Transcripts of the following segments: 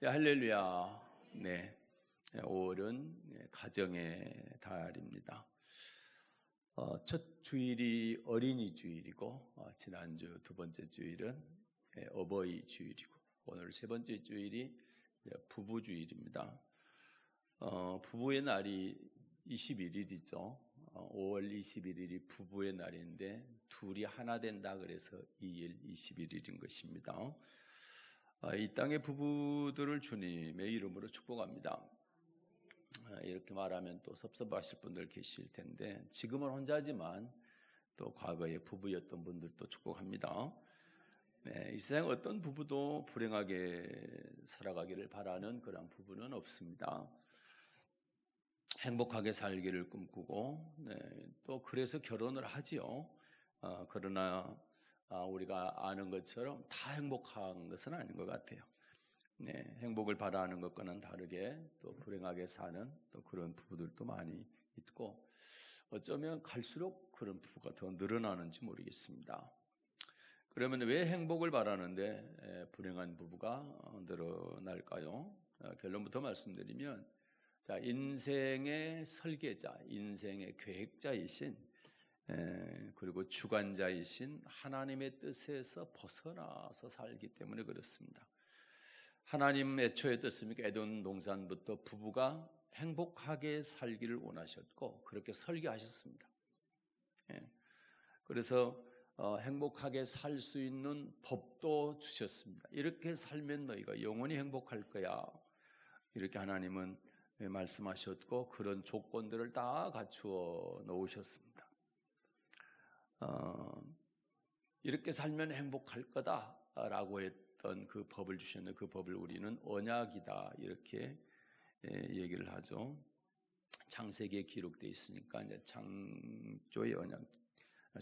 네, 할렐루야. 네, 5월은 가정의 달입니다. 첫 주일이 어린이 주일이고, 지난주 두 번째 주일은 어버이 주일이고, 오늘 세 번째 주일이 부부 주일입니다. 부부의 날이 21일이죠. 5월 21일이 부부의 날인데 둘이 하나 된다 그래서 2일 21일인 것입니다. 이 땅의 부부들을 주님의 이름으로 축복합니다. 이렇게 말하면 또 섭섭하실 분들 계실 텐데 지금은 혼자지만 또 과거에 부부였던 분들도 축복합니다. 이 세상 어떤 부부도 불행하게 살아가기를 바라는 그런 부부는 없습니다. 행복하게 살기를 꿈꾸고 또 그래서 결혼을 하지요. 그러나 우리가 아는 것처럼 다 행복한 것은 아닌 것 같아요. 행복을 바라는 것과는 다르게 또 불행하게 사는 또 그런 부부들도 많이 있고 어쩌면 갈수록 그런 부부가 더 늘어나는지 모르겠습니다. 그러면 왜 행복을 바라는데 불행한 부부가 늘어날까요? 결론부터 말씀드리면 자, 인생의 설계자, 인생의 계획자이신 그리고 주관자이신 하나님의 뜻에서 벗어나서 살기 때문에 그렇습니다. 하나님 애초의 뜻입니까? 에덴 동산부터 부부가 행복하게 살기를 원하셨고 그렇게 설계하셨습니다. 그래서 행복하게 살 수 있는 법도 주셨습니다. 이렇게 살면 너희가 영원히 행복할 거야. 이렇게 하나님은 말씀하셨고 그런 조건들을 다 갖추어 놓으셨습니다. 이렇게 살면 행복할 거다라고 했던 그 법을 주셨는데 그 법을 우리는 언약이다 이렇게 얘기를 하죠. 창세기에 기록되어 있으니까 이제 창조의 언약,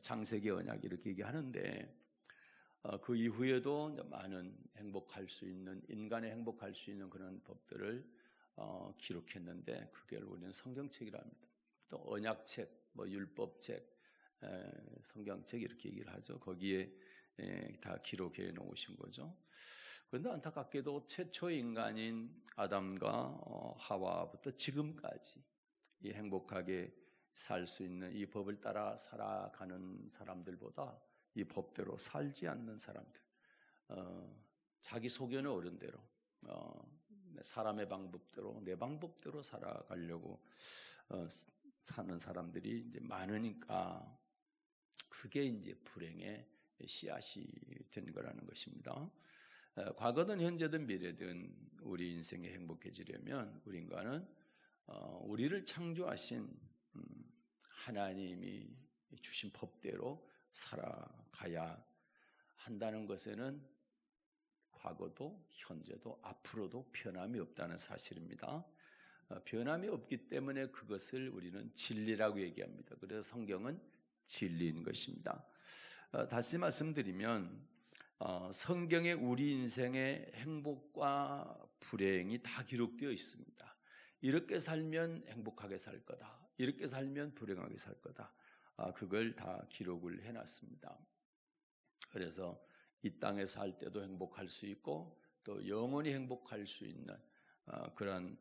창세기 언약 이렇게 얘기하는데 그 이후에도 많은 행복할 수 있는 인간의 행복할 수 있는 그런 법들을 기록했는데 그걸 우리는 성경책이라 합니다. 또 언약책, 율법책, 성경책 이렇게 얘기를 하죠. 거기에 다 기록해 놓으신 거죠. 그런데 안타깝게도 최초의 인간인 아담과 하와부터 지금까지 이 행복하게 살 수 있는 이 법을 따라 살아가는 사람들보다 이 법대로 살지 않는 사람들, 자기 소견에 옳은 대로 사람의 방법대로 내 방법대로 살아가려고 사는 사람들이 이제 많으니까 그게 이제 불행의 씨앗이 된 거라는 것입니다. 과거든 현재든 미래든 우리 인생이 행복해지려면 우리 인간은 우리를 창조하신 하나님이 주신 법대로 살아가야 한다는 것에는 과거도 현재도 앞으로도 변함이 없다는 사실입니다. 변함이 없기 때문에 그것을 우리는 진리라고 얘기합니다. 그래서 성경은 진리인 것입니다. 다시 말씀드리면 성경에 우리 인생의 행복과 불행이 다 기록되어 있습니다. 이렇게 살면 행복하게 살 거다. 이렇게 살면 불행하게 살 거다. 그걸 다 기록을 해놨습니다. 그래서 이 땅에 살 때도 행복할 수 있고 또 영원히 행복할 수 있는 그런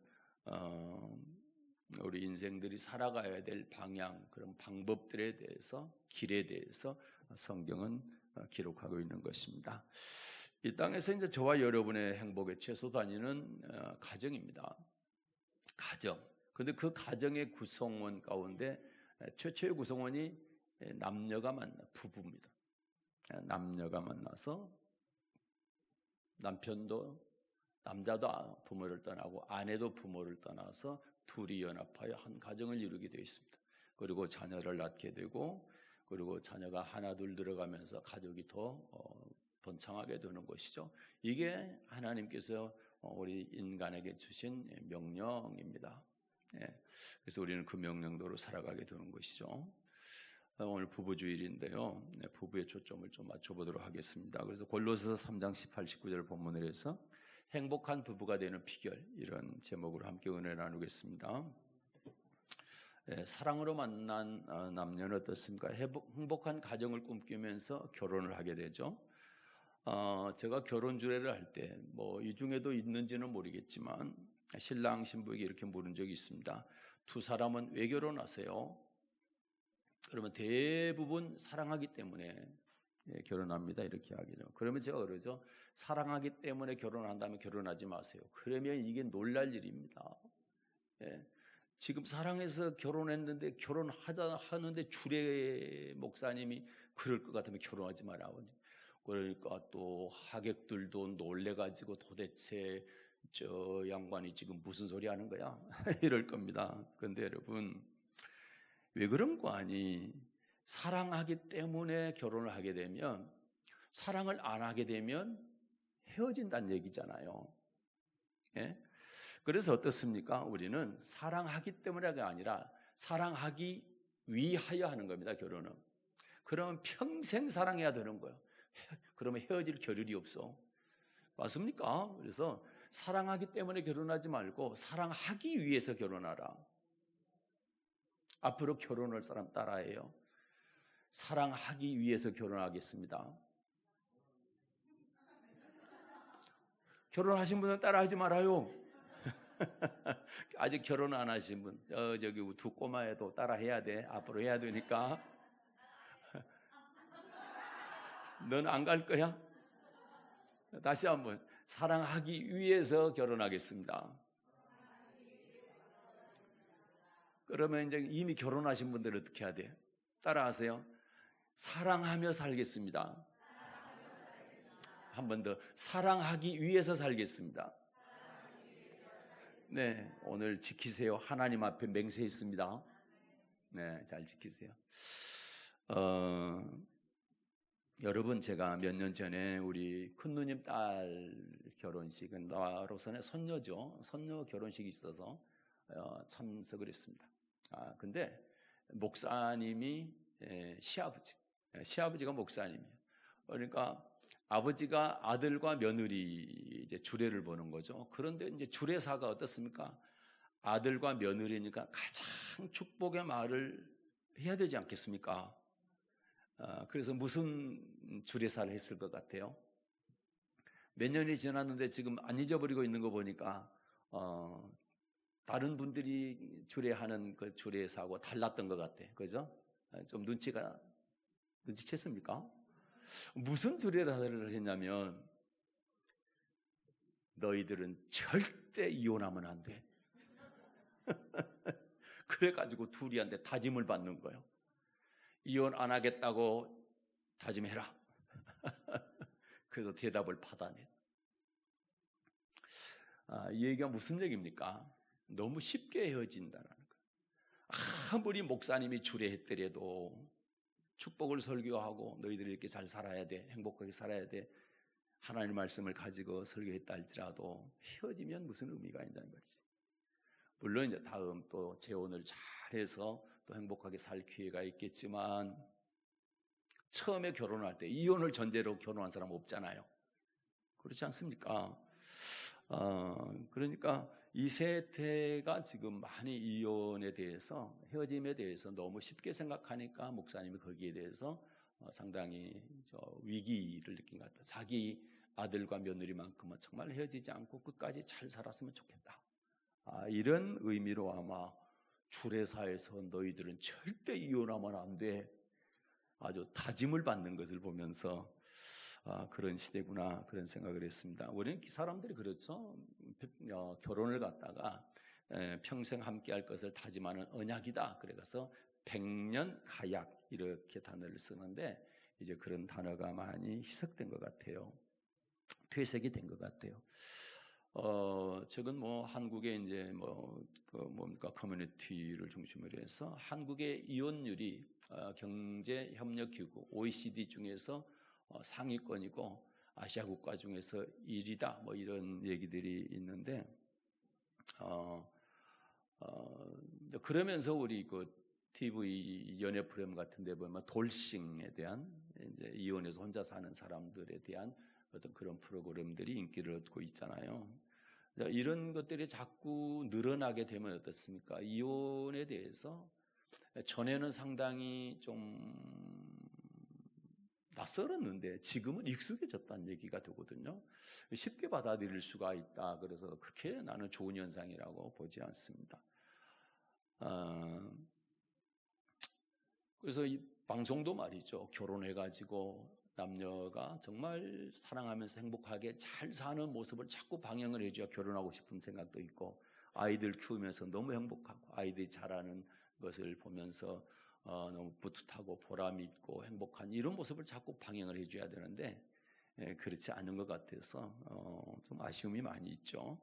우리 인생들이 살아가야 될 방향, 그런 방법들에 대해서 길에 대해서 성경은 기록하고 있는 것입니다. 이 땅에서 이제 저와 여러분의 행복의 최소 단위는 가정입니다. 가정. 그런데 그 가정의 구성원 가운데 최초의 구성원이 남녀가 만나 부부입니다. 남녀가 만나서 남자도 부모를 떠나고 아내도 부모를 떠나서 둘이 연합하여 한 가정을 이루게 되어 있습니다. 그리고 자녀를 낳게 되고 그리고 자녀가 하나 둘 들어가면서 가족이 더 번창하게 되는 것이죠. 이게 하나님께서 우리 인간에게 주신 명령입니다. 그래서 우리는 그 명령대로 살아가게 되는 것이죠. 오늘 부부주일인데요. 부부의 초점을 좀 맞춰보도록 하겠습니다. 그래서 골로새서 3장 18, 19절 본문을 해서 행복한 부부가 되는 비결 이런 제목으로 함께 은혜 나누겠습니다. 사랑으로 만난 남녀는 어떻습니까? 행복한 가정을 꿈꾸면서 결혼을 하게 되죠. 제가 결혼 주례를 할 때 뭐 이 중에도 있는지는 모르겠지만 신랑 신부에게 이렇게 물은 적이 있습니다. 두 사람은 왜 결혼하세요? 그러면 대부분 사랑하기 때문에 결혼합니다. 이렇게 하기죠. 그러면 제가 그러죠. 사랑하기 때문에 결혼한다면 결혼하지 마세요. 그러면 이게 놀랄 일입니다. 예. 지금 사랑해서 결혼했는데 하는데 주례 목사님이 그럴 것 같으면 결혼하지 마라. 그러니까 또 하객들도 놀래가지고 도대체 저 양반이 지금 무슨 소리 하는 거야? 이럴 겁니다. 그런데 여러분, 왜 그런 거 아니? 사랑하기 때문에 결혼을 하게 되면, 사랑을 안 하게 되면 헤어진다는 얘기잖아요. 예? 그래서 어떻습니까? 우리는 사랑하기 때문에가 아니라 사랑하기 위하여 하는 겁니다, 결혼은. 그러면 평생 사랑해야 되는 거예요. 그러면 헤어질 겨를이 없어. 맞습니까? 그래서 사랑하기 때문에 결혼하지 말고 사랑하기 위해서 결혼하라. 앞으로 결혼할 사람 따라해요. 사랑하기 위해서 결혼하겠습니다. 결혼하신 분은 따라하지 말아요. 아직 결혼 안 하신 분, 저기 두 꼬마애도 따라해야 돼. 앞으로 해야 되니까. 넌 안 갈 거야? 다시 한번, 사랑하기 위해서 결혼하겠습니다. 그러면 이제 이미 결혼하신 분들은 어떻게 해야 돼? 따라하세요. 사랑하며 살겠습니다. 한 번 더, 사랑하기 위해서 살겠습니다. 네, 오늘 지키세요. 하나님 앞에 맹세했습니다. 네, 잘 지키세요. 여러분, 제가 몇 년 전에 우리 큰누님 딸 결혼식은 나로서는 선녀죠. 선녀 결혼식이 있어서 참석을 했습니다. 근데 목사님이 시아버지가 목사님이에요. 그러니까 아버지가 아들과 며느리 이제 주례를 보는 거죠. 그런데 이제 주례사가 어떻습니까? 아들과 며느리니까 가장 축복의 말을 해야 되지 않겠습니까? 그래서 무슨 주례사를 했을 것 같아요? 몇 년이 지났는데 지금 안 잊어버리고 있는 거 보니까 다른 분들이 주례하는 그 주례사하고 달랐던 것 같아. 그죠? 좀 눈치챘습니까? 무슨 주례사를 했냐면, 너희들은 절대 이혼하면 안 돼. 그래가지고 둘이한테 다짐을 받는 거예요. 이혼 안 하겠다고 다짐해라. 그래서 대답을 받아내. 이 얘기가 무슨 얘기입니까? 너무 쉽게 헤어진다는 거예요. 아무리 목사님이 주례했더라도 축복을 설교하고 너희들이 이렇게 잘 살아야 돼, 행복하게 살아야 돼, 하나님 말씀을 가지고 설교했다 할지라도 헤어지면 무슨 의미가 있다는 거지. 물론 이제 다음 또 재혼을 잘해서 또 행복하게 살 기회가 있겠지만, 처음에 결혼할 때 이혼을 전제로 결혼한 사람 없잖아요. 그렇지 않습니까? 그러니까 이 세대가 지금 많이 이혼에 대해서, 헤어짐에 대해서 너무 쉽게 생각하니까 목사님이 거기에 대해서 상당히 위기를 느낀 것 같아요. 자기 아들과 며느리만큼은 정말 헤어지지 않고 끝까지 잘 살았으면 좋겠다. 이런 의미로 아마 주례사에서 너희들은 절대 이혼하면 안 돼, 아주 다짐을 받는 것을 보면서 그런 시대구나, 그런 생각을 했습니다. 우리는 사람들이 그렇죠. 결혼을 갖다가 평생 함께 할 것을 다짐하는 언약이다. 그래서 100년 가약 이렇게 단어를 쓰는데, 이제 그런 단어가 많이 희석된 것 같아요. 퇴색이 된 것 같아요. 최근 한국에 이제 커뮤니티를 중심으로 해서 한국의 이혼율이 경제협력기구 OECD 중에서 상위권이고 아시아 국가 중에서 1위다, 이런 얘기들이 있는데, 그러면서 우리 TV 연애 프로그램 같은 데 보면 돌싱에 대한, 이제 이혼해서 혼자 사는 사람들에 대한 어떤 그런 프로그램들이 인기를 얻고 있잖아요. 이런 것들이 자꾸 늘어나게 되면 어떻습니까? 이혼에 대해서 전에는 상당히 좀 낯설었는데 지금은 익숙해졌다는 얘기가 되거든요. 쉽게 받아들일 수가 있다. 그래서 그렇게 나는 좋은 현상이라고 보지 않습니다. 그래서 이 방송도 말이죠. 결혼해가지고 남녀가 정말 사랑하면서 행복하게 잘 사는 모습을 자꾸 방영을 해줘야 결혼하고 싶은 생각도 있고, 아이들 키우면서 너무 행복하고 아이들이 자라는 것을 보면서 너무 뿌듯하고 보람 있고 행복한 이런 모습을 자꾸 방영을 해줘야 되는데 그렇지 않은 것 같아서 좀 아쉬움이 많이 있죠.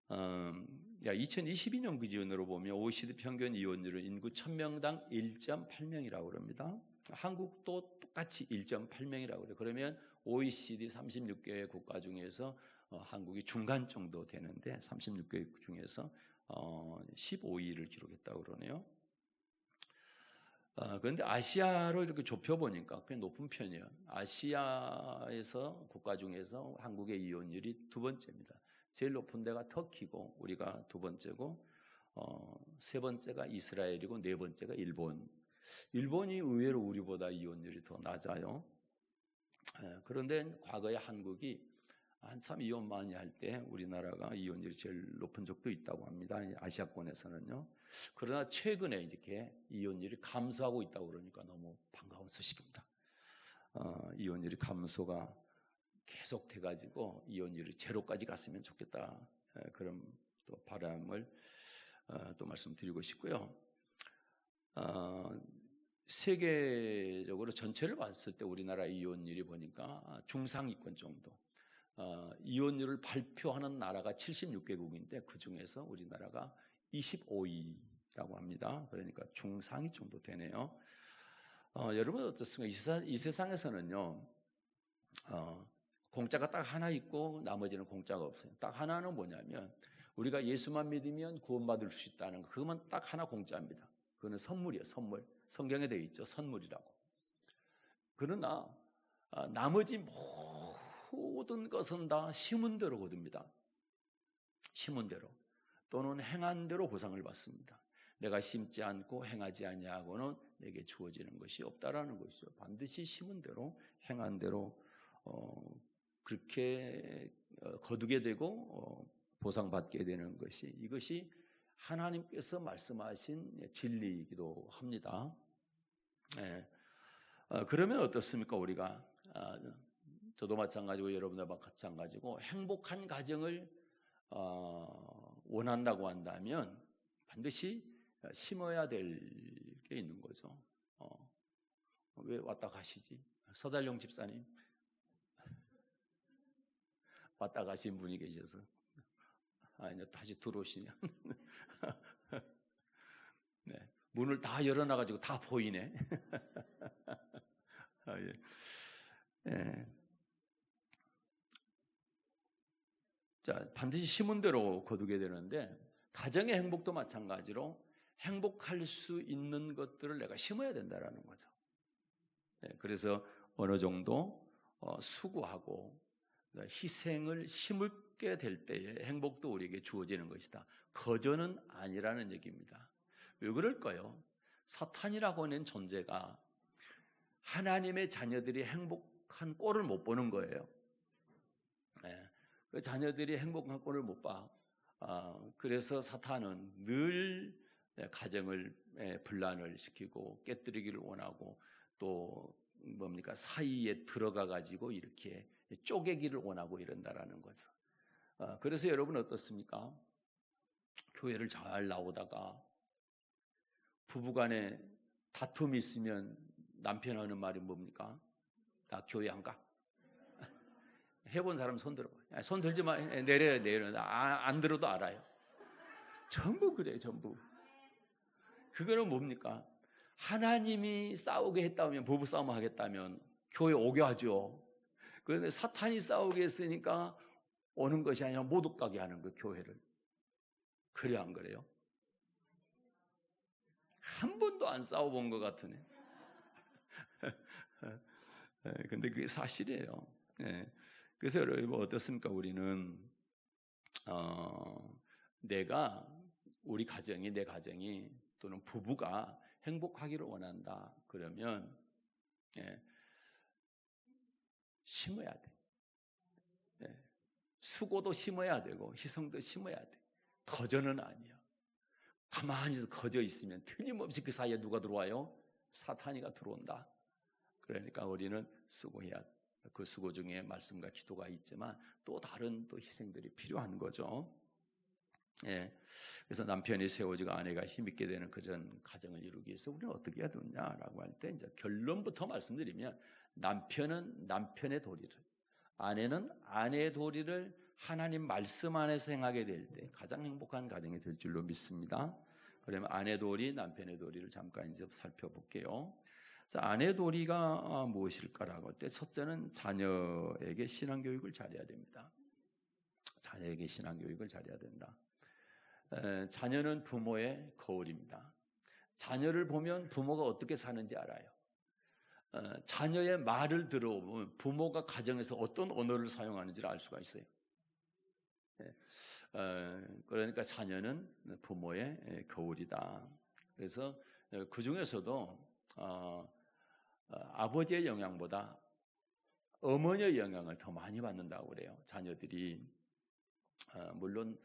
2022년 기준으로 보면 OECD 평균 이혼율은 인구 1000명당 1.8명이라고 그럽니다. 한국도 똑같이 1.8명이라고 그래요. 그러면 OECD 36개 국가 중에서 한국이 중간 정도 되는데 36개 중에서 15위를 기록했다고 그러네요. 그런데 아시아로 이렇게 좁혀보니까 꽤 높은 편이에요. 아시아에서 국가 중에서 한국의 이혼율이 두 번째입니다. 제일 높은 데가 터키고 우리가 두 번째고 세 번째가 이스라엘이고 네 번째가 일본. 일본이 의외로 우리보다 이혼율이 더 낮아요. 그런데 과거에 한국이 한참 이혼 많이 할 때 우리나라가 이혼율이 제일 높은 적도 있다고 합니다. 아시아권에서는요. 그러나 최근에 이렇게 이혼율이 감소하고 있다고 그러니까 너무 반가운 소식입니다. 이혼율이 감소가 계속돼가지고 이혼율이 제로까지 갔으면 좋겠다. 그런 또 바람을 또 말씀드리고 싶고요. 세계적으로 전체를 봤을 때 우리나라 이혼율이 보니까 중상위권 정도. 이혼율을 발표하는 나라가 76개국인데 그 중에서 우리나라가 25위라고 합니다. 그러니까 중상위 정도 되네요. 여러분 어떻습니까? 이 세상에서는요. 공짜가 딱 하나 있고 나머지는 공짜가 없어요. 딱 하나는 뭐냐면 우리가 예수만 믿으면 구원받을 수 있다는 거. 그것만 딱 하나 공짜입니다. 그거는 선물이에요. 선물. 성경에 되어 있죠. 선물이라고. 그러나 나머지 모든 것은 다 심은 대로 거둡니다. 심은 대로 또는 행한 대로 보상을 받습니다. 내가 심지 않고 행하지 아니하고는 내게 주어지는 것이 없다라는 것이죠. 반드시 심은 대로 행한 대로 그렇게 거두게 되고 보상받게 되는 것이, 이것이 하나님께서 말씀하신 진리이기도 합니다. 그러면 어떻습니까? 우리가 저도 마찬가지고 여러분도 마찬가지고 행복한 가정을 원한다고 한다면 반드시 심어야 될 게 있는 거죠. 왜 왔다 가시지? 서달용 집사님 왔다 가신 분이 계셔서 아니요, 다시 들어오시냐? 네, 문을 다 열어놔가지고 다 보이네. 예. 네. 자, 반드시 심은 대로 거두게 되는데 가정의 행복도 마찬가지로 행복할 수 있는 것들을 내가 심어야 된다라는 거죠. 네, 그래서 어느 정도 수고하고 희생을 심게 될 때에 행복도 우리에게 주어지는 것이다. 거저는 아니라는 얘기입니다. 왜 그럴까요? 사탄이라고 하는 존재가 하나님의 자녀들이 행복한 꼴을 못 보는 거예요. 네. 그 자녀들이 행복한 꼴을 못 봐. 그래서 사탄은 늘 가정을 분란을 시키고 깨뜨리기를 원하고 또 뭡니까? 사이에 들어가 가지고 이렇게 쪼개기를 원하고 이런다라는 거죠. 그래서 여러분 어떻습니까? 교회를 잘 나오다가 부부간에 다툼이 있으면 남편 하는 말이 뭡니까? 나 교회 안 가. 해본 사람 손 들어봐. 손 들지 마. 내려. 안 들어도 알아요. 전부 그래요. 전부. 그거는 뭡니까? 하나님이 싸우게 했다면, 부부 싸움 하겠다면 교회 오게 하죠. 그런데 사탄이 싸우게 했으니까 오는 것이 아니라 못 오게 하는 거예요. 교회를. 그래 안 그래요? 한 번도 안 싸워본 것 같으네. 근데 그게 사실이에요. 그래서 여러분 어떻습니까? 우리는 내가 우리 가정이 내 가정이 또는 부부가 행복하기를 원한다. 그러면 심어야 돼. 예. 수고도 심어야 되고 희생도 심어야 돼. 거저는 아니야. 가만히 거저 있으면 틀림없이 그 사이에 누가 들어와요? 사탄이가 들어온다. 그러니까 우리는 수고해야 돼. 그 수고 중에 말씀과 기도가 있지만 또 다른 또 희생들이 필요한 거죠. 예. 그래서 남편이 세워지고 아내가 힘있게 되는 그전 가정을 이루기 위해서 우리는 어떻게 해야 되냐라고 할 때 이제 결론부터 말씀드리면 남편은 남편의 도리를, 아내는 아내의 도리를 하나님 말씀 안에서 행하게 될 때 가장 행복한 가정이 될 줄로 믿습니다. 그러면 아내 도리, 남편의 도리를 잠깐 이제 살펴볼게요. 자, 아내 도리가 무엇일까라고 할 때 첫째는 자녀에게 신앙교육을 잘해야 됩니다. 자녀에게 신앙교육을 잘해야 된다. 자녀는 부모의 거울입니다. 자녀를 보면 부모가 어떻게 사는지 알아요. 자녀의 말을 들어보면 부모가 가정에서 어떤 언어를 사용하는지를 알 수가 있어요. 그러니까 자녀는 부모의 거울이다. 그래서 그 중에서도 아버지의 영향보다 어머니의 영향을 더 많이 받는다고 그래요. 자녀들이 물론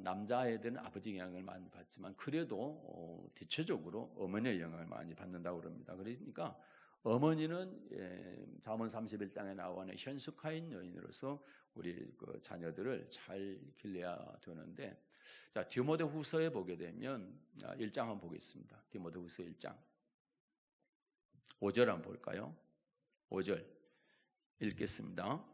남자애들은 아버지 영향을 많이 받지만 그래도 대체적으로 어머니의 영향을 많이 받는다고 그럽니다. 그러니까 어머니는 잠언 31장에 나오는 현숙하인 여인으로서 우리 그 자녀들을 잘 길러야 되는데, 자, 디모데후서에 보게 되면 1장 한번 보겠습니다. 디모데후서 1장 5절 한번 볼까요? 5절 읽겠습니다.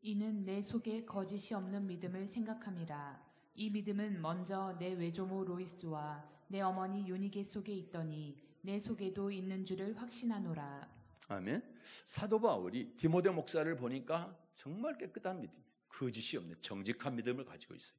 이는 내 속에 거짓이 없는 믿음을 생각함이라. 이 믿음은 먼저 내 외조모 로이스와 내 어머니 유니게 속에 있더니 내 속에도 있는 줄을 확신하노라. 아멘. 사도 바울이 디모데 목사를 보니까 정말 깨끗한 믿음, 거짓이 없는 정직한 믿음을 가지고 있어요.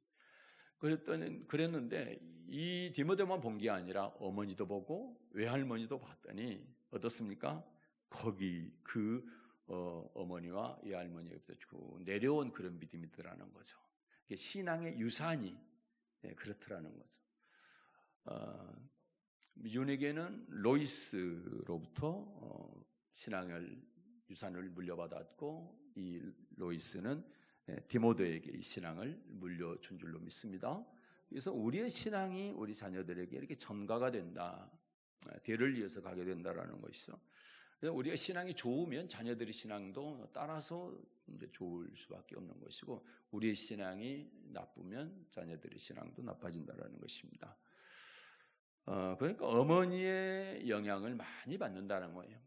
그랬는데 이 디모데만 본 게 아니라 어머니도 보고 외할머니도 봤더니 어떻습니까? 거기 그 어머니와 외할머니에게부터 쭉 내려온 그런 믿음이더라는 거죠. 신앙의 유산이 그렇더라는 거죠. 유니게는 로이스로부터 신앙을 유산을 물려받았고 이 로이스는 디모데에게 이 신앙을 물려준 줄로 믿습니다. 그래서 우리의 신앙이 우리 자녀들에게 이렇게 전가가 된다. 대를 이어서 가게 된다라는 것이죠. 그래서 우리가 신앙이 좋으면 자녀들의 신앙도 따라서 이제 좋을 수밖에 없는 것이고, 우리의 신앙이 나쁘면 자녀들의 신앙도 나빠진다라는 것입니다. 그러니까 어머니의 영향을 많이 받는다는 거예요.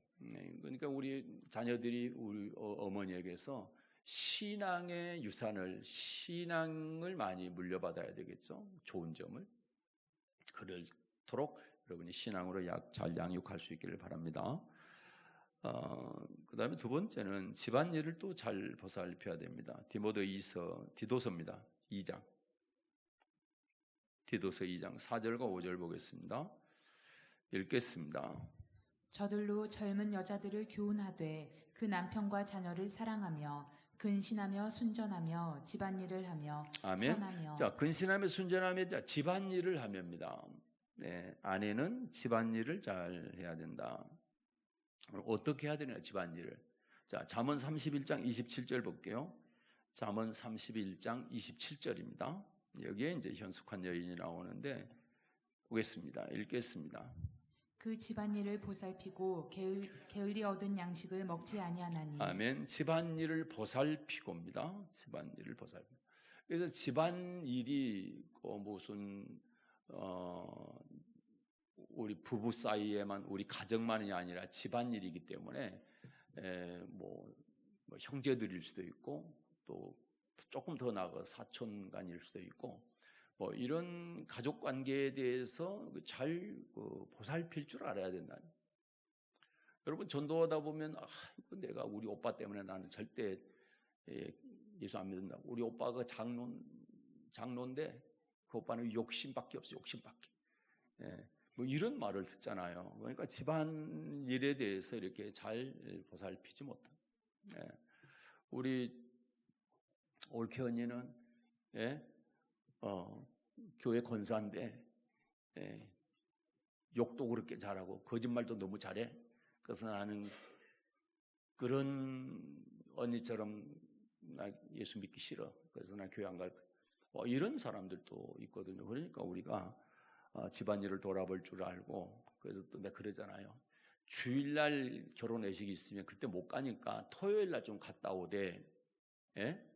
그러니까 우리 자녀들이 우리 어머니에게서 신앙의 유산을, 신앙을 많이 물려받아야 되겠죠. 좋은 점을. 그렇도록 여러분이 신앙으로 잘 양육할 수 있기를 바랍니다. 그 다음에 두 번째는 집안일을 또 잘 보살펴야 됩니다. 디도서입니다. 2장. 디도서 2장 4절과 5절 보겠습니다. 읽겠습니다. 저들로 젊은 여자들을 교훈하되 그 남편과 자녀를 사랑하며 근신하며 순전하며 집안일을 하며 아멘. 선하며. 자, 근신하며 순전하며 자, 집안일을 하며입니다. 네, 아내는 집안일을 잘 해야 된다. 어떻게 해야 되냐, 집안일을. 자, 잠언 31장 27절 볼게요. 잠언 31장 27절입니다. 여기에 이제 현숙한 여인이 나오는데 보겠습니다. 읽겠습니다. 그 집안일을 보살피고 게을리 얻은 양식을 먹지 아니하나니. 아멘. 집안일을 보살피고입니다. 집안일을 보살피고. 그래서 집안일이 무슨 우리 부부 사이에만, 우리 가정만이 아니라 집안일이기 때문에 뭐 형제들일 수도 있고 또 조금 더 나아가 사촌간일 수도 있고 뭐 이런 가족 관계에 대해서 잘 보살필 줄 알아야 된다. 여러분 전도하다 보면 내가 우리 오빠 때문에 나는 절대 예수 안 믿는다. 우리 오빠가 장로인데 그 오빠는 욕심밖에 없어. 욕심밖에. 뭐 이런 말을 듣잖아요. 그러니까 집안일에 대해서 이렇게 잘 보살피지 못한. 우리 올케 언니는 교회 권사인데 욕도 그렇게 잘하고 거짓말도 너무 잘해. 그래서 나는 그런 언니처럼 나 예수 믿기 싫어. 그래서 나 교회 안 갈 거야. 이런 사람들도 있거든요. 그러니까 우리가 집안일을 돌아볼 줄 알고, 그래서 또 내가 그러잖아요. 주일날 결혼회식이 있으면 그때 못 가니까 토요일날 좀 갔다 오되, 예?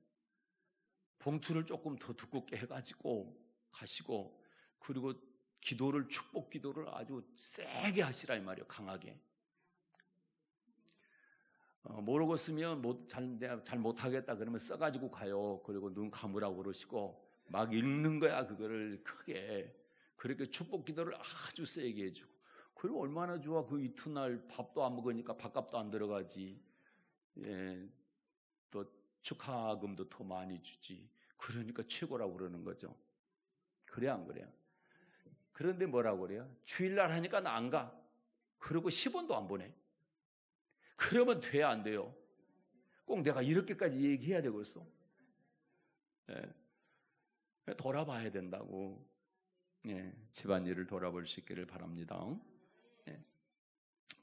봉투를 조금 더 두껍게 해가지고 가시고, 그리고 기도를, 축복 기도를 아주 세게 하시라 이 말이에요. 강하게. 모르고 쓰면 내가 잘 못하겠다 그러면 써가지고 가요. 그리고 눈 감으라고 그러시고 막 읽는 거야. 그거를 크게. 그렇게 축복 기도를 아주 세게 해주고. 그리고 얼마나 좋아. 그 이튿날 밥도 안 먹으니까 밥값도 안 들어가지. 예, 또 축하금도 더 많이 주지. 그러니까 최고라고 그러는 거죠. 그래 안 그래요? 그런데 뭐라고 그래요? 주일날 하니까 나 안 가. 그리고 10원도 안 보내. 그러면 돼, 안 돼요? 꼭 내가 이렇게까지 얘기해야 되겠어? 예. 돌아봐야 된다고. 예. 집안일을 돌아볼 수 있기를 바랍니다. 예.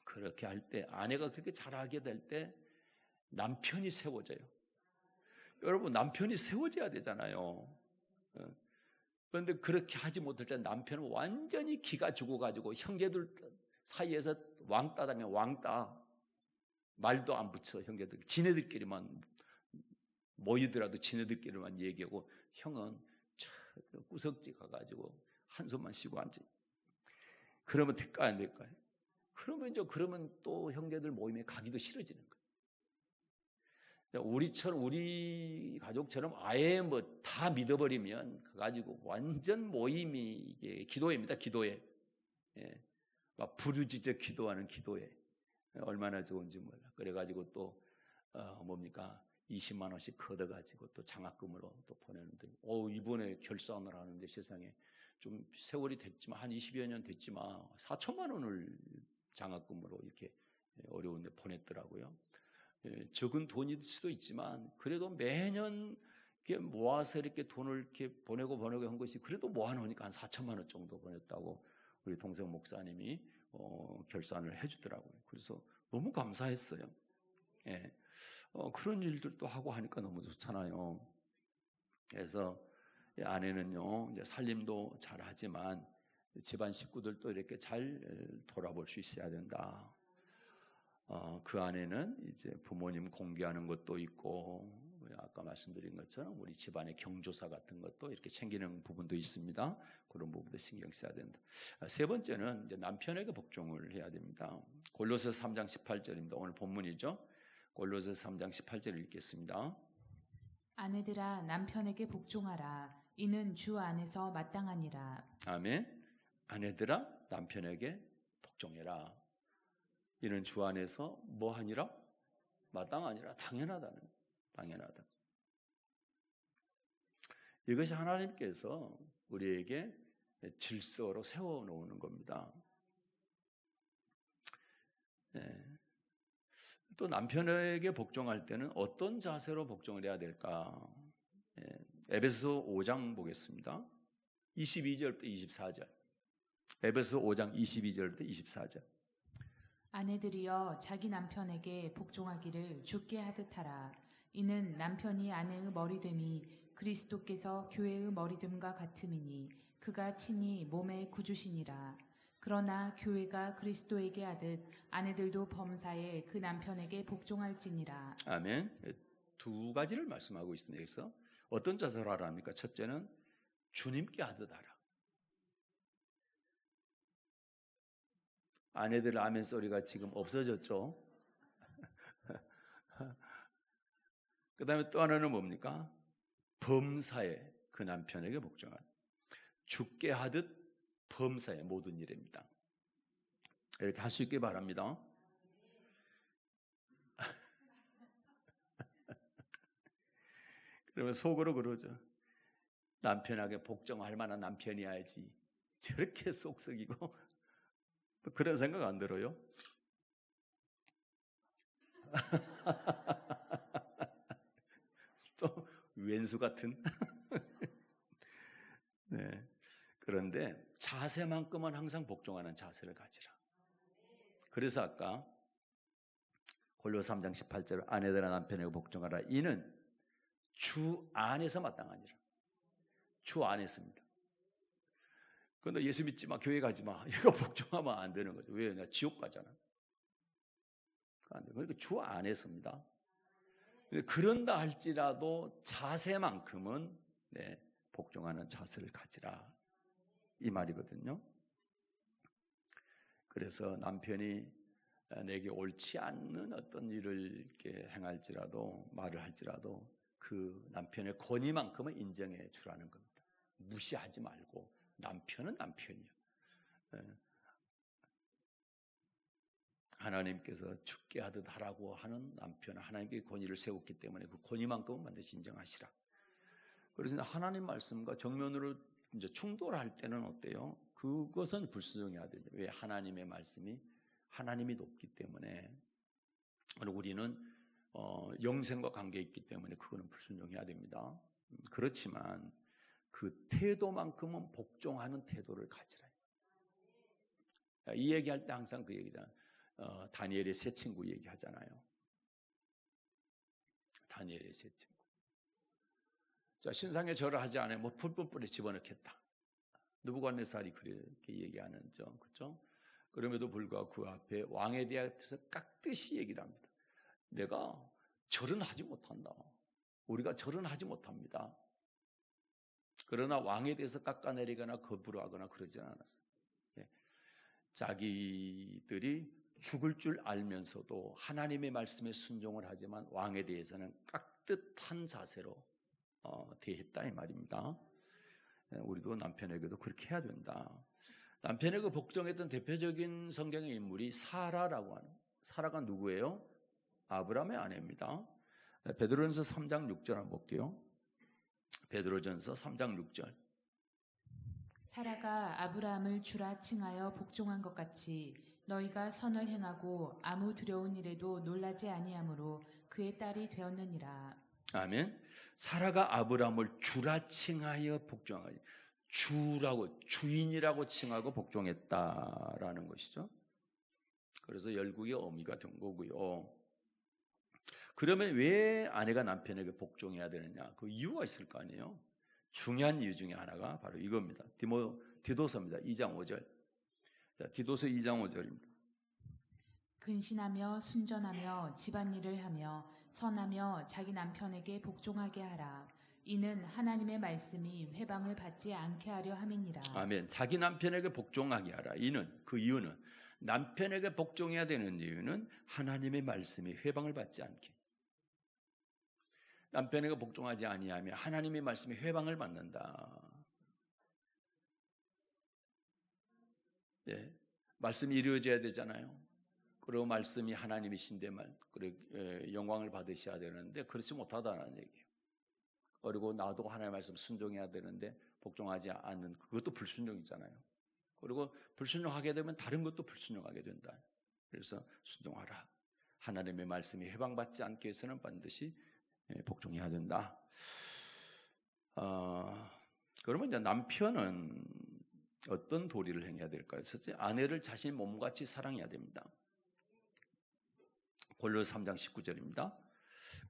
그렇게 할 때, 아내가 그렇게 잘하게 될 때 남편이 세워져요. 여러분, 남편이 세워져야 되잖아요. 그런데 그렇게 하지 못할 때 남편은 완전히 기가 죽어가지고 형제들 사이에서 왕따 다면 왕따. 말도 안 붙여. 형제들 지네들끼리만 모이더라도 지네들끼리만 얘기하고, 형은 저 구석지 가가지고 한숨만 쉬고 앉아. 그러면 될까요, 안 될까요? 그러면 또 형제들 모임에 가기도 싫어지는 거예요. 우리 가족처럼 아예 뭐 다 믿어버리면 가가지고 완전 모임이 이게 기도회입니다. 기도회. 예. 막 부르짖어 기도하는 기도회. 얼마나 좋은지 몰라. 그래가지고 또 뭡니까? 20만 원씩 걷어가지고 또 장학금으로 또 보내는데, 이번에 결산을 하는데 세상에 좀 세월이 됐지만 한 20여 년 됐지만 4천만 원을 장학금으로 이렇게 어려운데 보냈더라고요. 적은 돈일 수도 있지만 그래도 매년 이렇게 모아서 이렇게 돈을 이렇게 보내고 한 것이 그래도 모아놓으니까 한 4천만 원 정도 보냈다고 우리 동생 목사님이 결산을 해주더라고요. 그래서 너무 감사했어요. 예. 그런 일들도 하고 하니까 너무 좋잖아요. 그래서 아내는요, 이제 살림도 잘하지만 집안 식구들도 이렇게 잘 돌아볼 수 있어야 된다. 그 안에는 이제 부모님 공개하는 것도 있고, 아까 말씀드린 것처럼 우리 집안의 경조사 같은 것도 이렇게 챙기는 부분도 있습니다. 그런 부분도 신경 써야 된다. 세 번째는 이제 남편에게 복종을 해야 됩니다. 골로새서 3장 18절입니다. 오늘 본문이죠. 골로새서 3장 18절 읽겠습니다. 아내들아 남편에게 복종하라. 이는 주 안에서 마땅하니라. 아멘. 아내들아 남편에게 복종해라. 이는 주 안에서 뭐하니라? 마땅하니라. 당연하다. 이것이 하나님께서 우리에게 질서로 세워놓는 겁니다. 네. 또 남편에게 복종할 때는 어떤 자세로 복종을 해야 될까? 에베소 5장 보겠습니다. 22절부터 24절. 에베소 5장 22절부터 24절. 아내들이여 자기 남편에게 복종하기를 주께 하듯 하라. 이는 남편이 아내의 머리됨이 그리스도께서 교회의 머리됨과 같음이니 그가 친히 몸의 구주시니라. 그러나 교회가 그리스도에게 하듯 아내들도 범사에 그 남편에게 복종할지니라. 아멘. 두 가지를 말씀하고 있습니다. 여기서 어떤 자세로 하라 합니까? 첫째는 주님께 하듯 하라. 아내들 아멘 소리가 지금 없어졌죠. 그 다음에 또 하나는 뭡니까? 범사에 그 남편에게 복종하라. 주께 하듯 범사에 모든 일입니다. 이렇게 할 수 있길 바랍니다. 그러면 속으로 그러죠. 남편에게 복종할 만한 남편이어야지. 저렇게 쏙썩이고 그런 생각 안 들어요? 또 왼수 같은. 네. 그런데 자세만큼은 항상 복종하는 자세를 가지라. 그래서 아까 골로새 3장 18절 아내들아 남편에게 복종하라. 이는 주 안에서 마땅하니라. 주 안에서입니다. 그런데 예수 믿지 마, 교회 가지 마. 이거 복종하면 안 되는 거죠. 왜? 나 지옥 가잖아. 그러니까 주 안에서입니다. 그런다 할지라도 자세만큼은 복종하는 자세를 가지라. 이 말이거든요. 그래서 남편이 내게 옳지 않는 어떤 일을 이렇게 행할지라도 말을 할지라도 그 남편의 권위만큼은 인정해 주라는 겁니다. 무시하지 말고 남편은 남편이요. 하나님께서 죽게 하듯 하라고 하는 남편은 하나님께 권위를 세웠기 때문에 그 권위만큼은 반드시 인정하시라. 그래서 하나님 말씀과 정면으로 이제 충돌할 때는 어때요? 그것은 불순종해야 되죠. 왜? 하나님의 말씀이 하나님이 높기 때문에 우리는 영생과 관계 있기 때문에 그거는 불순종해야 됩니다. 그렇지만 그 태도만큼은 복종하는 태도를 가지라. 이 얘기할 때 항상 그 얘기잖아요. 다니엘의 세 친구 얘기하잖아요. 다니엘의 세 친구. 자, 신상에 절을 하지 않아요. 뭐 풀뿌리 집어넣겠다. 느부갓네살이 그렇게 얘기하는죠. 그렇죠? 그럼에도 불구하고 그 앞에 왕에 대해서 깍듯이 얘기를 합니다. 내가 절은 하지 못한다. 우리가 절은 하지 못합니다. 그러나 왕에 대해서 깎아내리거나 거부를 하거나 그러지 않았어요. 자기들이 죽을 줄 알면서도 하나님의 말씀에 순종을 하지만 왕에 대해서는 깍듯한 자세로 대했다 이 말입니다. 우리도 남편에게도 그렇게 해야 된다. 남편에게 복종했던 대표적인 성경의 인물이 사라라고 하는, 사라가 누구예요? 아브라함의 아내입니다. 베드로전서 3장 6절 한번 볼게요. 베드로전서 3장 6절. 사라가 아브라함을 주라 칭하여 복종한 것 같이 너희가 선을 행하고 아무 두려운 일에도 놀라지 아니하므로 그의 딸이 되었느니라. 아멘. 사라가 아브라함을 주라 칭하여 복종하지, 주라고, 주인이라고 칭하고 복종했다라는 것이죠. 그래서 열국의 어미가 된 거고요. 그러면 왜 아내가 남편에게 복종해야 되느냐? 그 이유가 있을 거 아니에요. 중요한 이유 중에 하나가 바로 이겁니다. 디도서입니다. 2장 5절. 자, 디도서 2장 5절입니다. 근신하며 순전하며 집안일을 하며 선하며 자기 남편에게 복종하게 하라. 이는 하나님의 말씀이 회방을 받지 않게 하려 함이니라. 아멘. 자기 남편에게 복종하게 하라. 이는, 그 이유는, 남편에게 복종해야 되는 이유는 하나님의 말씀이 회방을 받지 않게. 남편에게 복종하지 아니하면 하나님의 말씀이 회방을 받는다. 예, 말씀이 이루어져야 되잖아요. 그리고 말씀이 하나님이신데 영광을 받으셔야 되는데 그렇지 못하다는 얘기예요. 그리고 나도 하나님의 말씀 순종해야 되는데 복종하지 않는, 그것도 불순종이잖아요. 그리고 불순종하게 되면 다른 것도 불순종하게 된다. 그래서 순종하라. 하나님의 말씀이 해방받지 않게 해서는 반드시 복종해야 된다. 그러면 이제 남편은 어떤 도리를 행해야 될까요? 첫째, 아내를 자신의 몸같이 사랑해야 됩니다. 골로새 3장 19절입니다.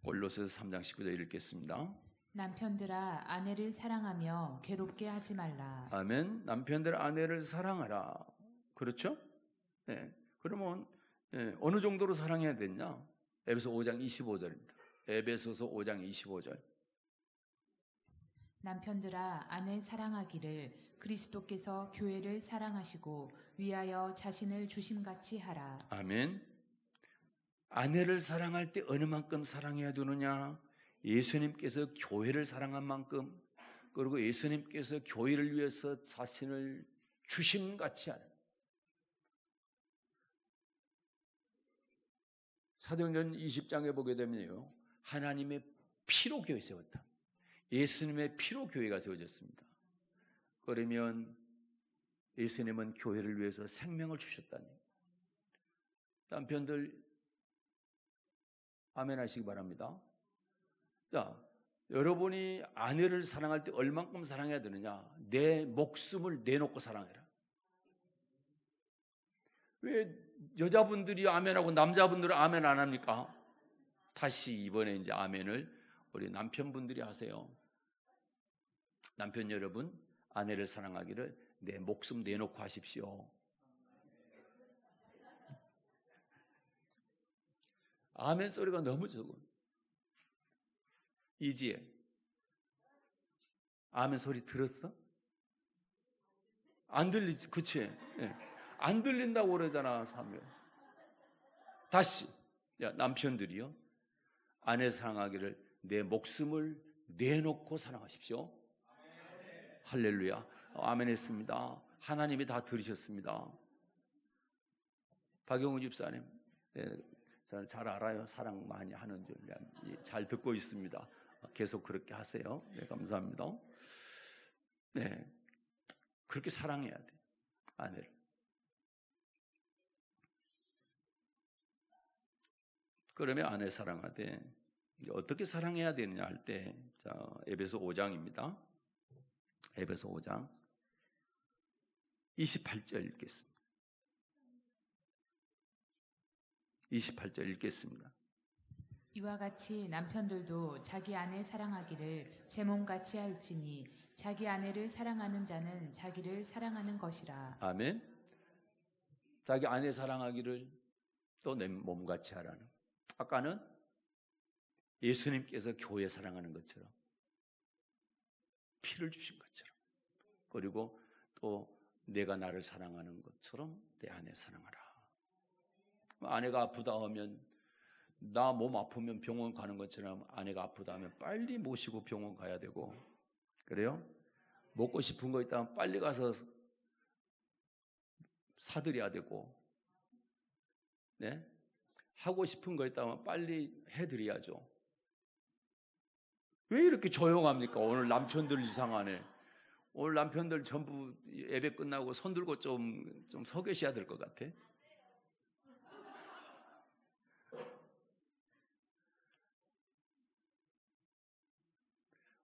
골로새 3장 19절 읽겠습니다. 남편들아 아내를 사랑하며 괴롭게 하지 말라. 아멘. 남편들 아내를 사랑하라. 그렇죠? 네. 그러면 어느 정도로 사랑해야 되냐? 에베소 5장 25절입니다. 에베소서 5장 25절. 남편들아 아내 사랑하기를 그리스도께서 교회를 사랑하시고 위하여 자신을 주심같이 하라. 아멘. 아내를 사랑할 때 어느 만큼 사랑해야 되느냐? 예수님께서 교회를 사랑한 만큼, 그리고 예수님께서 교회를 위해서 자신을 주심같이 하는. 사도행전 20장에 보게 되면요, 하나님의 피로 교회 세웠다. 예수님의 피로 교회가 세워졌습니다. 그러면 예수님은 교회를 위해서 생명을 주셨다니. 남편들 아멘 하시기 바랍니다. 자, 여러분이 아내를 사랑할 때 얼만큼 사랑해야 되느냐? 내 목숨을 내놓고 사랑해라. 왜 여자분들이 아멘하고 남자분들은 아멘 안 합니까? 다시 이번에 이제 아멘을 우리 남편분들이 하세요. 남편 여러분, 아내를 사랑하기를 내 목숨 내놓고 하십시오. 아멘 소리가 너무 적어. 이지혜, 아멘 소리 들었어? 안 들리지, 그치? 네. 안 들린다고 그러잖아, 사면. 다시, 야, 남편들이요, 아내 사랑하기를 내 목숨을 내놓고 사랑하십시오. 할렐루야. 아멘 했습니다. 하나님이 다 들으셨습니다. 박영훈 집사님, 네, 저는 잘 알아요. 사랑 많이 하는 줄 잘 듣고 있습니다. 계속 그렇게 하세요. 네, 감사합니다. 네, 그렇게 사랑해야 돼, 아내를. 그러면 아내 사랑하되 어떻게 사랑해야 되느냐 할 때, 자, 에베소 5장입니다. 에베소 5장 28절 읽겠습니다. 28절 읽겠습니다. 이와 같이 남편들도 자기 아내 사랑하기를 제 몸같이 할지니 자기 아내를 사랑하는 자는 자기를 사랑하는 것이라. 아멘. 자기 아내 사랑하기를 또 내 몸같이 하라는. 아까는 예수님께서 교회 사랑하는 것처럼, 피를 주신 것처럼, 그리고 또 내가 나를 사랑하는 것처럼 내 아내 사랑하라. 아내가 아프다 하면, 나 몸 아프면 병원 가는 것처럼 아내가 아프다 하면 빨리 모시고 병원 가야 되고, 그래요? 먹고 싶은 거 있다면 빨리 가서 사드려야 되고, 네? 하고 싶은 거 있다면 빨리 해드려야죠. 왜 이렇게 조용합니까? 오늘 남편들 이상하네. 오늘 남편들 전부 예배 끝나고 손 들고 좀 서 계셔야 될 것 같아.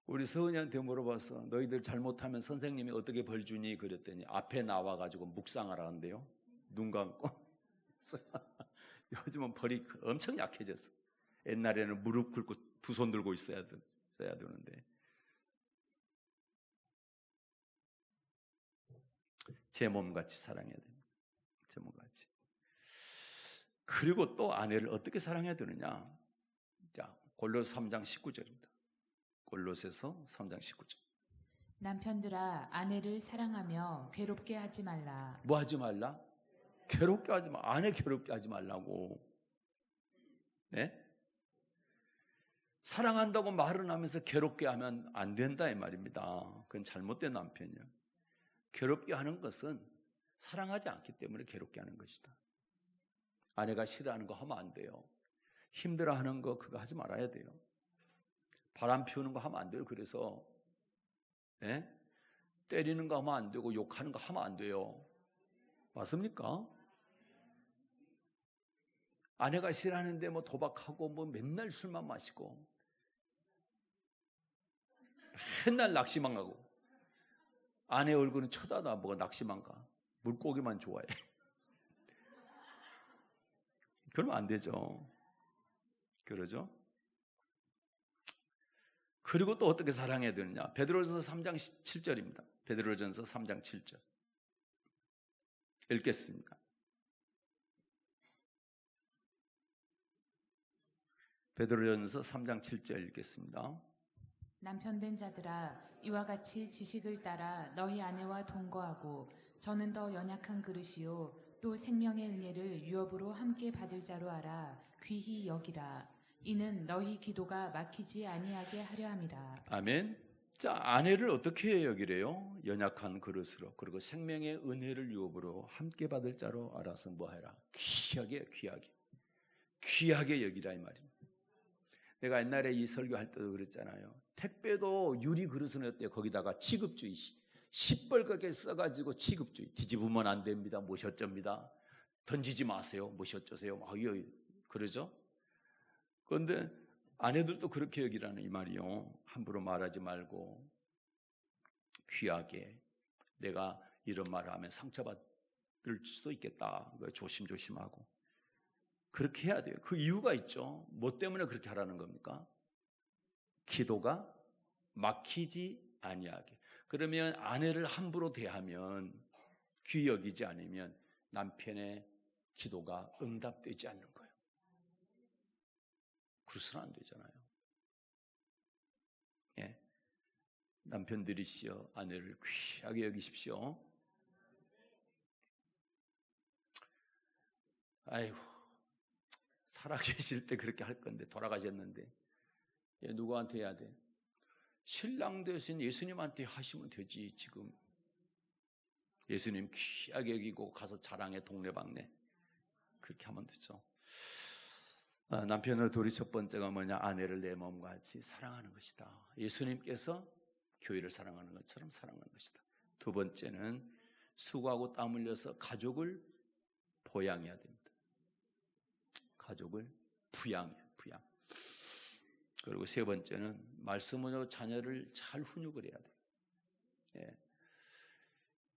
우리 서은이한테 물어봤어. 너희들 잘못하면 선생님이 어떻게 벌 주니? 그랬더니 앞에 나와가지고 묵상하라 한대요. 눈 감고. 요즘은 벌이 엄청 약해졌어. 옛날에는 무릎 꿇고 두 손 들고 있어야 되는데. 제 몸같이 사랑해야 됩니다. 제 몸같이. 그리고 또 아내를 어떻게 사랑해야 되느냐? 자, 골로새 3장 19절입니다. 골로새서 3장 19절. 남편들아 아내를 사랑하며 괴롭게 하지 말라. 뭐 하지 말라? 괴롭게 하지 마. 아내 괴롭게 하지 말라고. 네? 사랑한다고 말은 하면서 괴롭게 하면 안 된다 이 말입니다. 그건 잘못된 남편이에요. 괴롭게 하는 것은 사랑하지 않기 때문에 괴롭게 하는 것이다. 아내가 싫어하는 거 하면 안 돼요. 힘들어하는 거 그거 하지 말아야 돼요. 바람 피우는 거 하면 안 돼요. 그래서 네? 때리는 거 하면 안 되고 욕하는 거 하면 안 돼요. 맞습니까? 아내가 싫어하는데 뭐 도박하고 뭐 맨날 술만 마시고 맨날 낚시만 가고 아내 얼굴은 쳐다도 안 보고 낚시만 가. 물고기만 좋아해. 그러면 안 되죠. 그러죠? 그리고 또 어떻게 사랑해야 되느냐? 베드로전서 3장 7절입니다. 베드로전서 3장 7절. 읽겠습니다. 베드로전서 3장 7절 읽겠습니다. 남편된 자들아 이와 같이 지식을 따라 너희 아내와 동거하고 저는 더 연약한 그릇이요 또 생명의 은혜를 유업으로 함께 받을 자로 알아 귀히 여기라. 이는 너희 기도가 막히지 아니하게 하려 함이라. 아멘. 자, 아내를 어떻게 여기래요? 연약한 그릇으로, 그리고 생명의 은혜를 유업으로 함께 받을 자로 알아서 뭐해라? 귀하게 여기라 이 말입니다. 내가 옛날에 이 설교할 때도 그랬잖아요. 택배도 유리 그릇은 어때요? 거기다가 취급주의, 시뻘겋게 써가지고 취급주의. 뒤집으면 안 됩니다. 모셔쩉니다. 던지지 마세요. 모셔줘세요. 그러죠? 그런데 아내들도 그렇게 여기라는 이 말이요. 함부로 말하지 말고 귀하게. 내가 이런 말을 하면 상처받 수도 있겠다. 조심조심하고 그렇게 해야 돼요. 그 이유가 있죠. 뭐 때문에 그렇게 하라는 겁니까? 기도가 막히지 아니하게. 그러면 아내를 함부로 대하면, 귀히 여기지 않으면 남편의 기도가 응답되지 않는 거예요. 그래서는 안 되잖아요. 예. 남편들이시여 아내를 귀하게 여기십시오. 아이고, 살아계실 때 그렇게 할 건데 돌아가셨는데 누구한테 해야 돼? 신랑 되신 예수님한테 하시면 되지. 지금 예수님 귀하게 여기고 가서 자랑해 동네방네. 그렇게 하면 되죠. 남편의 도리 첫 번째가 뭐냐? 아내를 내 몸과 같이 사랑하는 것이다. 예수님께서 교회를 사랑하는 것처럼 사랑하는 것이다. 두 번째는 수고하고 땀 흘려서 가족을 보양해야 됩니다. 가족을 부양해요. 부양. 그리고 세 번째는 말씀으로 자녀를 잘 훈육을 해야 돼요. 예.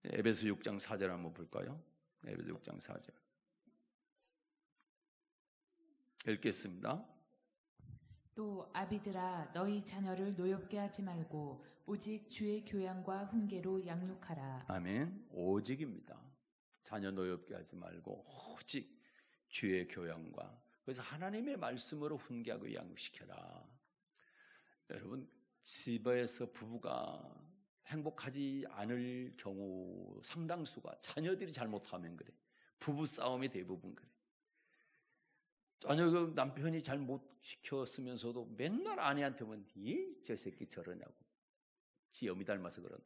에베소 6장 4절 한번 볼까요? 에베소 6장 4절 읽겠습니다. 또 아비들아 너희 자녀를 노엽게 하지 말고 오직 주의 교양과 훈계로 양육하라. 아멘. 오직입니다. 자녀 노엽게 하지 말고 오직 주의 교양과, 그래서 하나님의 말씀으로 훈계하고 양육시켜라. 여러분, 집에서 부부가 행복하지 않을 경우 상당수가 자녀들이 잘못하면 그래. 부부 싸움이 대부분 그래. 자녀가 남편이 잘 못 시켰으면서도 맨날 아내한테만 저 새끼 저러냐고, 지 어미 닮아서 그런다.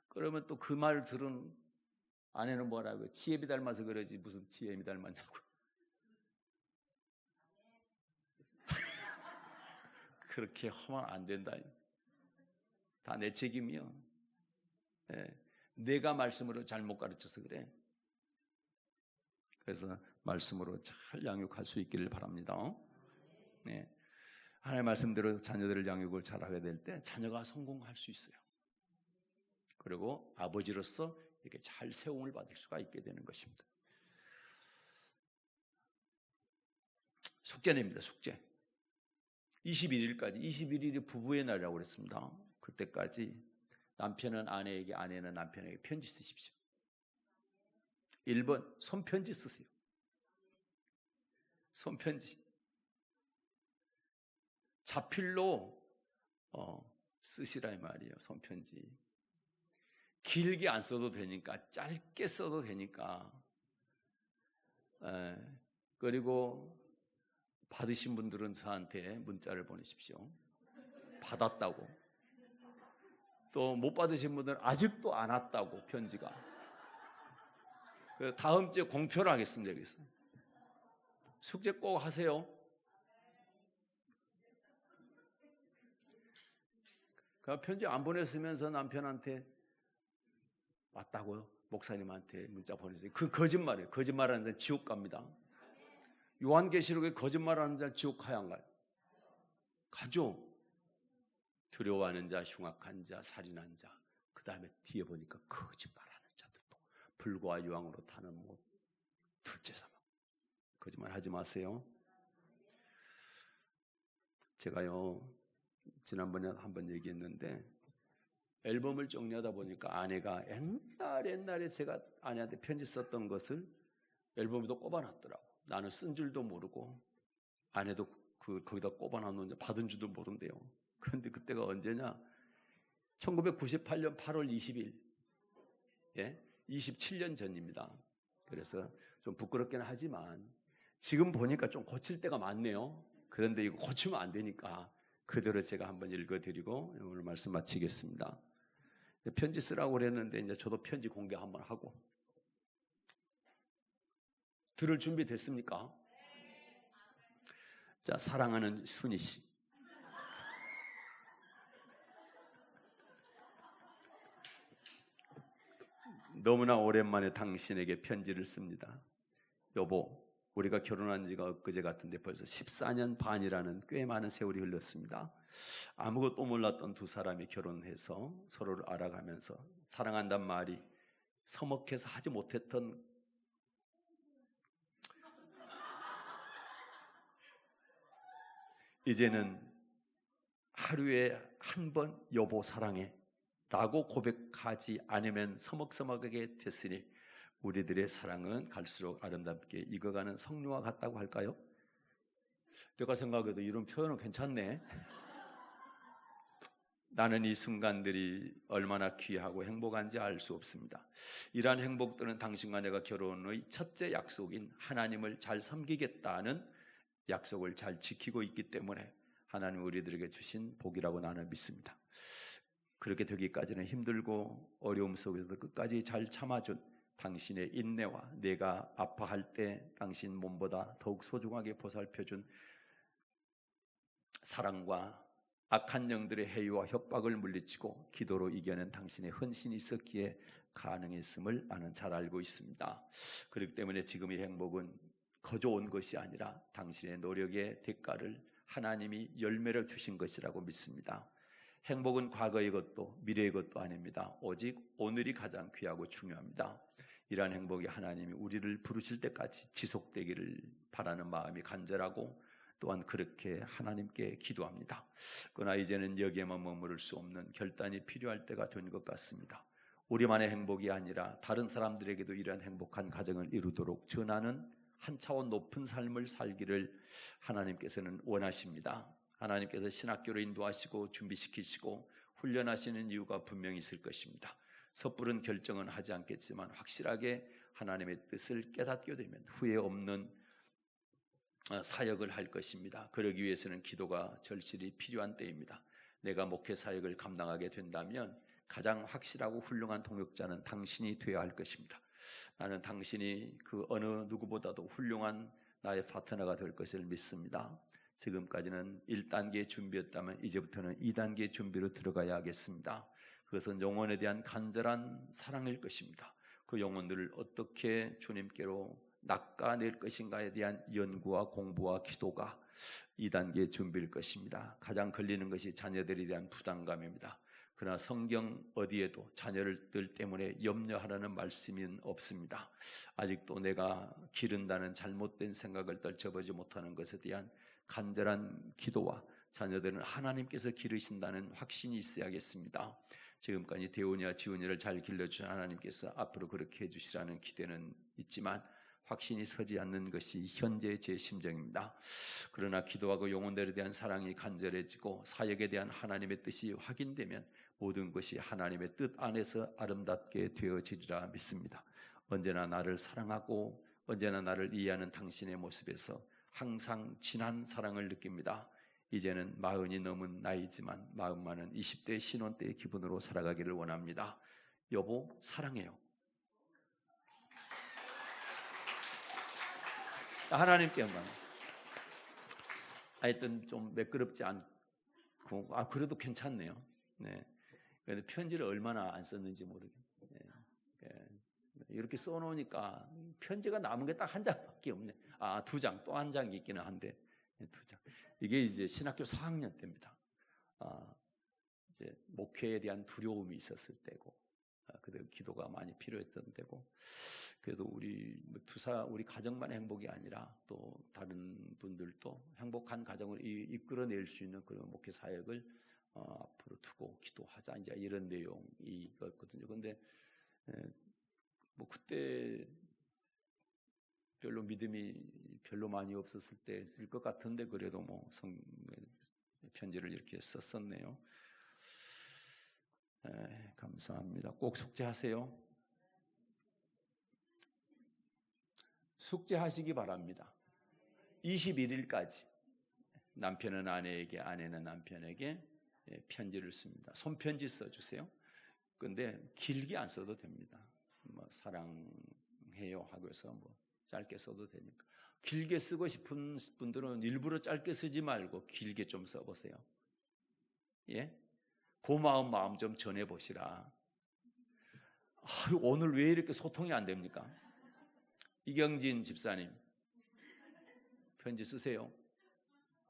그러면 또 그 말 들은 아내는 뭐라고요? 지 애비 닮아서 그러지 무슨 지 애미 닮았냐고. 그렇게 하면 안 된다. 다 내 책임이요. 네. 내가 말씀으로 잘못 가르쳐서 그래. 그래서 말씀으로 잘 양육할 수 있기를 바랍니다. 네. 하나님의 말씀대로 자녀들을 양육을 잘하게 될 때 자녀가 성공할 수 있어요. 그리고 아버지로서 이렇게 잘 세움을 받을 수가 있게 되는 것입니다. 숙제냅니다. 숙제. 21일이 부부의 날이라고 그랬습니다. 그때까지 남편은 아내에게, 아내는 남편에게 편지 쓰십시오. 1번, 손편지 쓰세요. 손편지. 자필로 쓰시라 이 말이에요. 손편지. 길게 안 써도 되니까, 짧게 써도 되니까. 그리고 받으신 분들은 저한테 문자를 보내십시오. 받았다고. 또 못 받으신 분들은 아직도 안 왔다고, 편지가. 다음 주에 공표를 하겠습니다. 여기서. 숙제 꼭 하세요. 그 편지 안 보냈으면서 남편한테 왔다고요? 목사님한테 문자 보내세요. 그 거짓말이에요. 거짓말하는 자는 지옥 갑니다. 요한계시록에 거짓말하는 자는 지옥 가야 안 가요? 가죠. 두려워하는 자, 흉악한 자, 살인한 자. 그 다음에 뒤에 보니까 거짓말하는 자들도 불과 유황으로 타는 못 둘째 사망. 거짓말 하지 마세요. 제가요 지난번에 한번 얘기했는데, 앨범을 정리하다 보니까 아내가 옛날에 제가 아내한테 편지 썼던 것을 앨범에도 꼽아놨더라고. 나는 쓴 줄도 모르고 아내도 거기다 꼽아놨는데 받은 줄도 모른대요. 그런데 그때가 언제냐? 1998년 8월 20일. 예? 27년 전입니다. 그래서 좀 부끄럽긴 하지만 지금 보니까 좀 고칠 때가 많네요. 그런데 이거 고치면 안 되니까 그대로 제가 한번 읽어드리고 오늘 말씀 마치겠습니다. 편지 쓰라고 그랬는데 이제 저도 편지 공개 한번 하고. 들을 준비 됐습니까? 자, 사랑하는 순희 씨. 너무나 오랜만에 당신에게 편지를 씁니다. 여보, 우리가 결혼한 지가 엊그제 같은데 벌써 14년 반이라는 꽤 많은 세월이 흘렀습니다. 아무것도 몰랐던 두 사람이 결혼해서 서로를 알아가면서 사랑한단 말이 서먹해서 하지 못했던 이제는 하루에 한 번 여보 사랑해 라고 고백하지 않으면 서먹서먹하게 됐으니 우리들의 사랑은 갈수록 아름답게 익어가는 석류와 같다고 할까요? 내가 생각해도 이런 표현은 괜찮네. 나는 이 순간들이 얼마나 귀하고 행복한지 알 수 없습니다. 이러한 행복들은 당신과 내가 결혼의 첫째 약속인 하나님을 잘 섬기겠다는 약속을 잘 지키고 있기 때문에 하나님 우리들에게 주신 복이라고 나는 믿습니다. 그렇게 되기까지는 힘들고 어려움 속에서도 끝까지 잘 참아준 당신의 인내와 내가 아파할 때 당신 몸보다 더욱 소중하게 보살펴준 사랑과 악한 영들의 해유와 협박을 물리치고 기도로 이겨낸 당신의 헌신이 있었기에 가능했음을 나는 잘 알고 있습니다. 그렇기 때문에 지금 이 행복은 거저 온 것이 아니라 당신의 노력의 대가를 하나님이 열매를 주신 것이라고 믿습니다. 행복은 과거의 것도 미래의 것도 아닙니다. 오직 오늘이 가장 귀하고 중요합니다. 이러한 행복이 하나님이 우리를 부르실 때까지 지속되기를 바라는 마음이 간절하고 또한 그렇게 하나님께 기도합니다. 그러나 이제는 여기에만 머무를 수 없는 결단이 필요할 때가 된 것 같습니다. 우리만의 행복이 아니라 다른 사람들에게도 이러한 행복한 가정을 이루도록 전하는 한 차원 높은 삶을 살기를 하나님께서는 원하십니다. 하나님께서 신학교로 인도하시고 준비시키시고 훈련하시는 이유가 분명히 있을 것입니다. 섣부른 결정은 하지 않겠지만 확실하게 하나님의 뜻을 깨닫게 되면 후회 없는 사역을 할 것입니다. 그러기 위해서는 기도가 절실히 필요한 때입니다. 내가 목회 사역을 감당하게 된다면 가장 확실하고 훌륭한 동역자는 당신이 되어야 할 것입니다. 나는 당신이 그 어느 누구보다도 훌륭한 나의 파트너가 될 것을 믿습니다. 지금까지는 1단계 준비였다면 이제부터는 2단계 준비로 들어가야 하겠습니다. 그것은 영혼에 대한 간절한 사랑일 것입니다. 그 영혼들을 어떻게 주님께로 낚아낼 것인가에 대한 연구와 공부와 기도가 2단계 준비일 것입니다. 가장 걸리는 것이 자녀들에 대한 부담감입니다. 그러나 성경 어디에도 자녀들 때문에 염려하라는 말씀은 없습니다. 아직도 내가 기른다는 잘못된 생각을 떨쳐보지 못하는 것에 대한 간절한 기도와 자녀들은 하나님께서 기르신다는 확신이 있어야겠습니다. 지금까지 대온이와 지온이를 잘 길러주신 하나님께서 앞으로 그렇게 해주시라는 기대는 있지만 확신이 서지 않는 것이 현재 제 심정입니다. 그러나 기도하고 영혼들에 대한 사랑이 간절해지고 사역에 대한 하나님의 뜻이 확인되면 모든 것이 하나님의 뜻 안에서 아름답게 되어지리라 믿습니다. 언제나 나를 사랑하고 언제나 나를 이해하는 당신의 모습에서 항상 진한 사랑을 느낍니다. 이제는 40이 넘은 나이지만 마음만은 20대 신혼 때의 기분으로 살아가기를 원합니다. 여보 사랑해요. 하나님께 영광. 하여튼 좀 매끄럽지 않고 그래도 괜찮네요. 네. 그런데 편지를 얼마나 안 썼는지 모르겠네요. 이렇게 써놓으니까 편지가 남은 게 딱 한 장밖에 없네. 2장, 또 한 장이 있기는 한데 2장. 이게 이제 신학교 4학년 때입니다. 이제 목회에 대한 두려움이 있었을 때고, 그때 기도가 많이 필요했던 때고, 그래도 우리 가정만 행복이 아니라 또 다른 분들도 행복한 가정을 이끌어낼 수 있는 그런 목회 사역을 앞으로 두고 기도하자 이제 이런 내용이었거든요. 그런데 뭐 그때 별로 믿음이 별로 많이 없었을 때일 것 같은데 그래도 뭐 편지를 이렇게 썼었네요. 감사합니다. 꼭 숙제하세요. 숙제하시기 바랍니다. 21일까지 남편은 아내에게, 아내는 남편에게 편지를 씁니다. 손편지 써주세요. 근데 길게 안 써도 됩니다. 뭐 사랑해요 하고서 뭐 짧게 써도 되니까. 길게 쓰고 싶은 분들은 일부러 짧게 쓰지 말고 길게 좀 써보세요. 예? 고마운 마음 좀 전해보시라. 오늘 왜 이렇게 소통이 안 됩니까? 이경진 집사님 편지 쓰세요.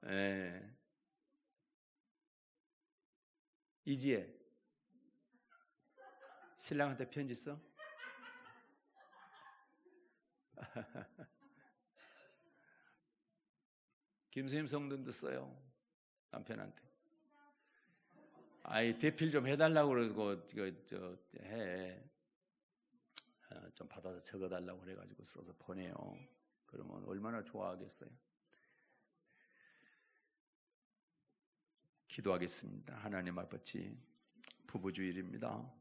예. 이지혜 신랑한테 편지 써? 김수임 성도님도 써요. 남편한테. 아이 대필 좀 해달라고 그러고 좀 받아서 적어달라고 그래가지고 써서 보내요. 그러면 얼마나 좋아하겠어요. 기도하겠습니다. 하나님 아버지, 부부주일입니다.